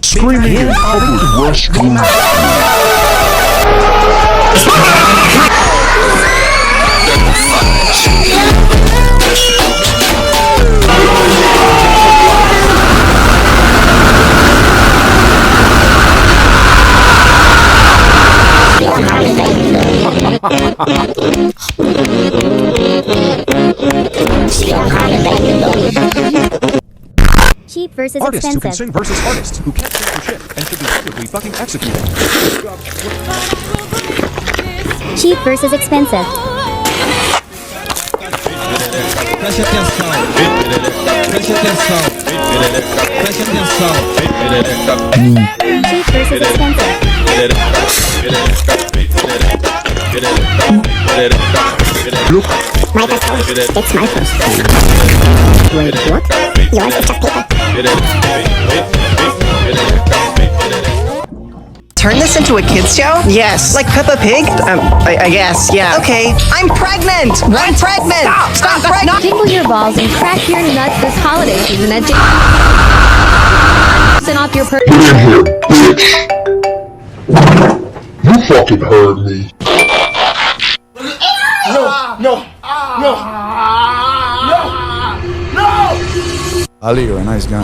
Screaming in public restroom. Cheap versus Artists expensive. who can sing versus artists who can't sing for shit and should be publicly fucking executed. Cheap versus expensive. Preste atenção. Preste atenção. Preste atenção. Cheap versus expensive. Look, My first phone. It's my first phone. Wait, what? Yours is just paper. Turn this into a kids show? Yes. Like Peppa Pig? I guess, yeah. Okay, I'm pregnant! I'm pregnant! Stop! I'm pregnant! Jingle your balls and crack your nuts this holiday season at Send off your get in here, bitch. You fucking heard me. Ali, you're a nice guy.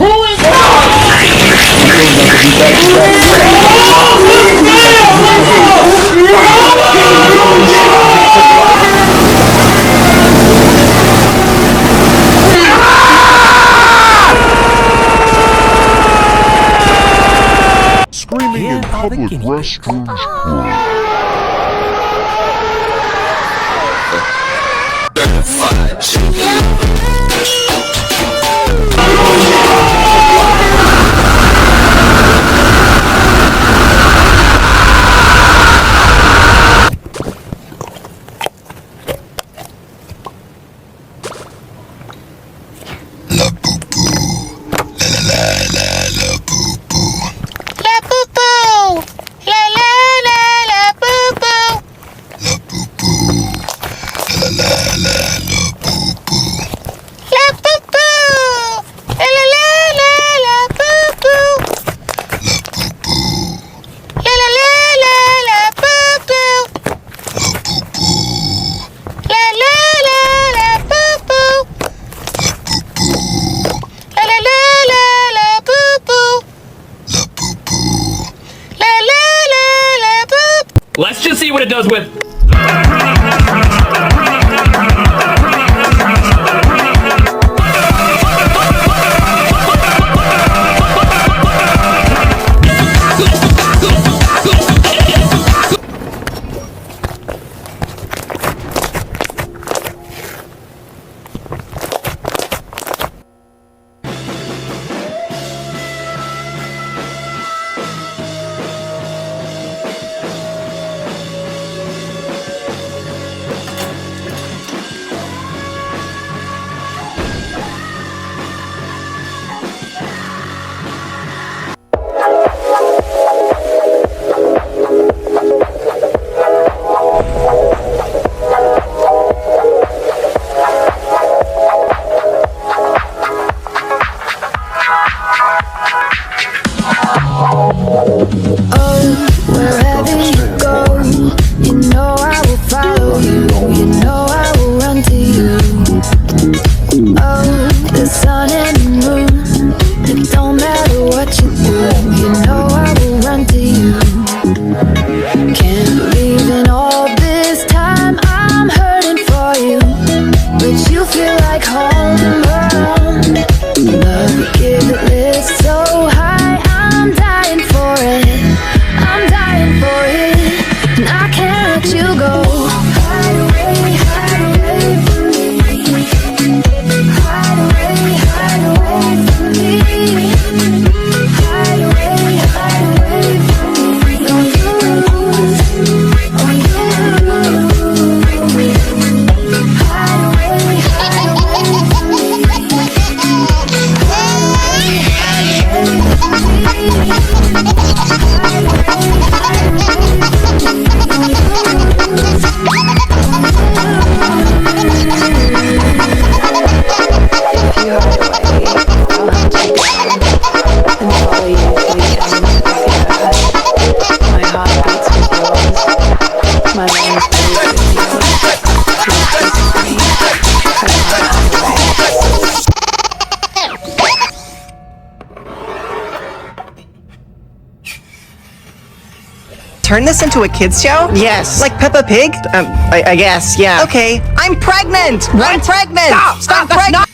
Screaming in public restrooms. Let's just see what it does with... turn this into a kids show? Yes. Like Peppa Pig? I guess, yeah. Okay, I'm pregnant! What? I'm pregnant! Stop! That's not.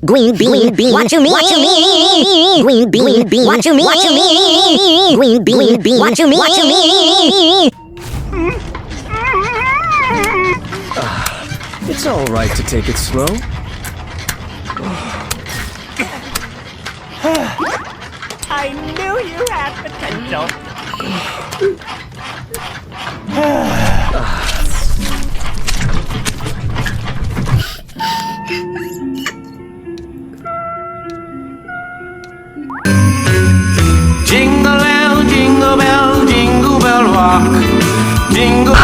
Green bean, what you mean? Green bean, what you mean? Green bean, what you mean? It's all right to take it slow. I knew you had potential. Jingle bell, jingle bell rock. Jingle.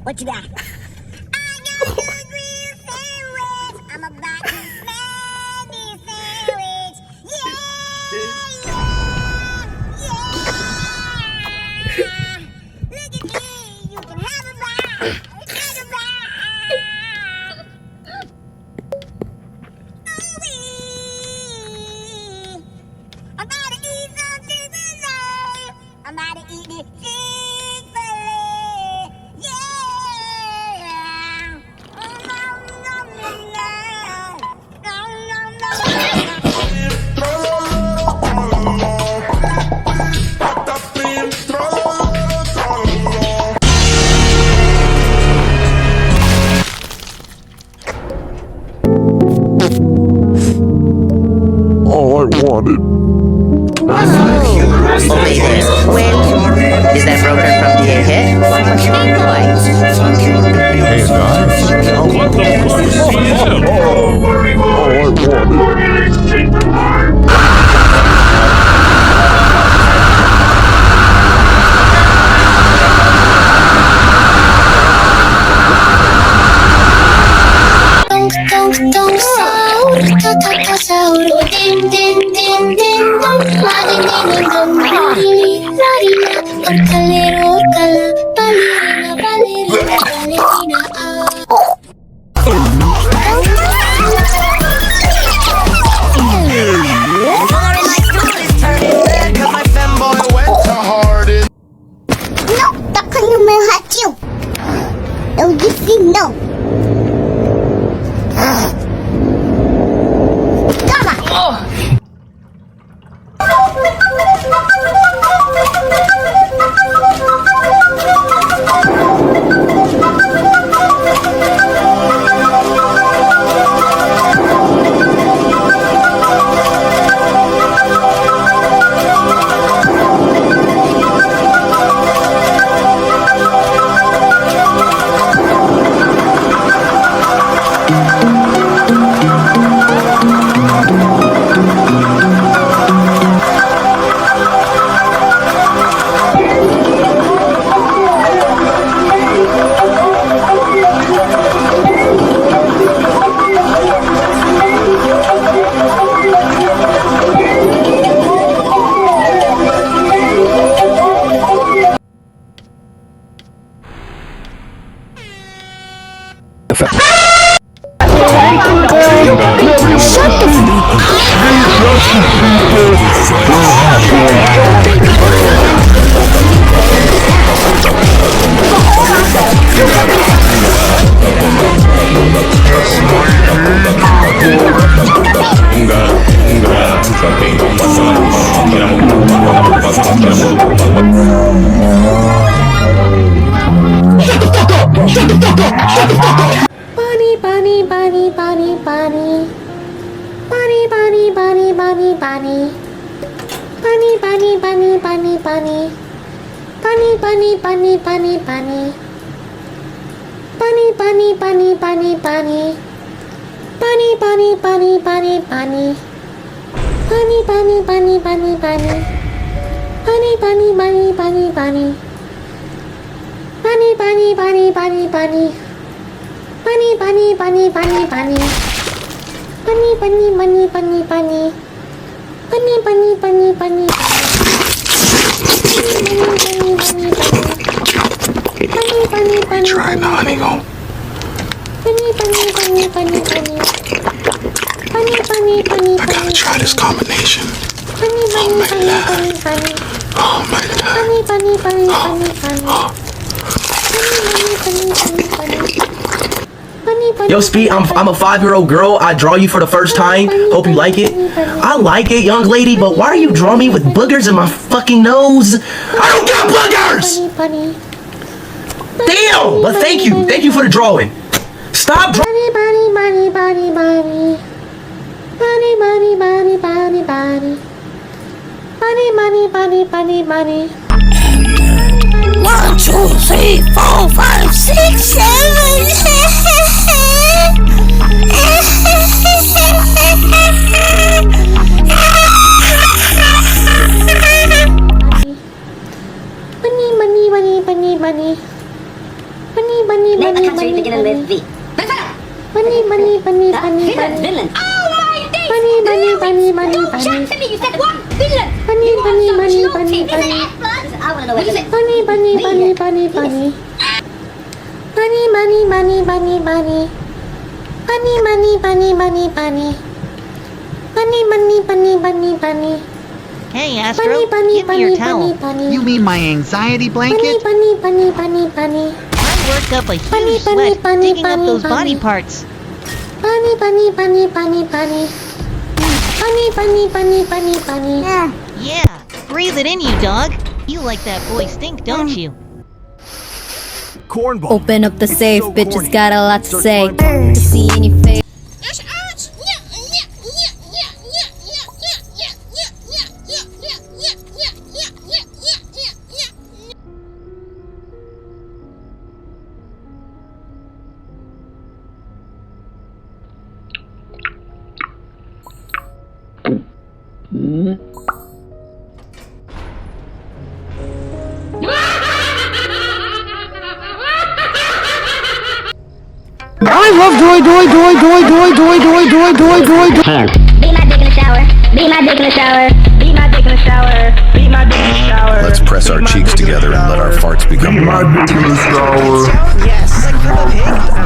What you got? I'm about to smash this sandwich. Yeah! Look at me, you can have a bite. Take a bite. Ooh-wee. I'm about to eat some Chick-fil-A. I'm about to eat this Chick-fil-A. Yeah! Nom, nom, nom, nom. Nom, nom, nom, nom. All I wanted. Oh, hey there. Well, is that broker from the hit? Hey guys. What the fuck is CM? All I wanted. Dong sahur, kata sahur, ding ding ding ding dong, lagi ding dong, lari orkalero orkala, ballerina ballerina ballerina No, takkan lumahat you. No, you see no. Bunny, bunny, bunny, bunny, bunny. Bunny, bunny, bunny, bunny, bunny. Bunny, bunny, bunny, bunny, bunny. Bunny, bunny, bunny, bunny, bunny. Bunny, bunny, bunny, bunny, bunny. Bunny, bunny, bunny, bunny, bunny. Bunny, bunny, bunny, bunny, bunny. Bunny, bunny, bunny, bunny, bunny. Bunny, bunny, bunny, bunny, bunny. Bunny, bunny, bunny, bunny, bunny. Bunny, bunny, bunny, bunny, bunny. Bunny, bunny, bunny, bunny. Bunny, bunny, bunny. Try the honeycomb. Bunny, bunny, bunny, bunny, bunny. Bunny, bunny, bunny. I gotta try this combination. Bunny, bunny, bunny, bunny, bunny. Oh my god. Bunny, bunny, bunny, bunny, bunny. Bunny, bunny, bunny, bunny, bunny. Yo, Speed, I'm a 5-year-old girl. I draw you for the first time. Hope you like it. I like it, young lady, but why are you drawing me with boogers in my fucking nose? I don't got boogers! Damn! But thank you. Thank you for the drawing. Stop drawing. Bunny, bunny, bunny, bunny. Bunny, bunny, bunny, bunny, bunny. Bunny, bunny, bunny, bunny, bunny. 1, 2, 3, 4, 5, 6, 7. Bunny, bunny, bunny, bunny, bunny. Bunny, bunny, Name a bunny, country bunny, beginning bunny. with V. Bunny, bunny, bunny, bunny, bunny. Villain. Oh my days! Bunny, bunny, bunny, bunny, Don't bunny. chat to me. You said one villain. Bunny, You are bunny, so bunny, naughty. bunny, Is it bunny. F plus? I wanna know what you said. Bunny, bunny, bunny, bunny, bunny. Bunny, bunny, bunny, bunny, bunny. Bunny, bunny, bunny, bunny, bunny. Bunny, bunny, bunny, bunny, bunny. Hey, Astro, Bunny, bunny, give me your bunny, towel. bunny, bunny. You mean my anxiety Bunny, blanket? bunny, bunny, bunny, bunny. I worked up a huge Bunny, bunny, sweat bunny, digging up bunny, those bunny. body parts. Bunny, bunny, bunny, bunny, bunny. Bunny, bunny, bunny, bunny, bunny. Yeah, breathe it in, you dog. You like that boy stink, don't you? Cornball. Open up the It's safe, so bitches corny. got a lot to Search say. my information. See in your face. I love doy. Be my dick in the shower. Be my dick in the shower. Be my dick in the shower. Be my dick in the shower. Let's press our cheeks together and let our farts become Yes, like Peppa Pig.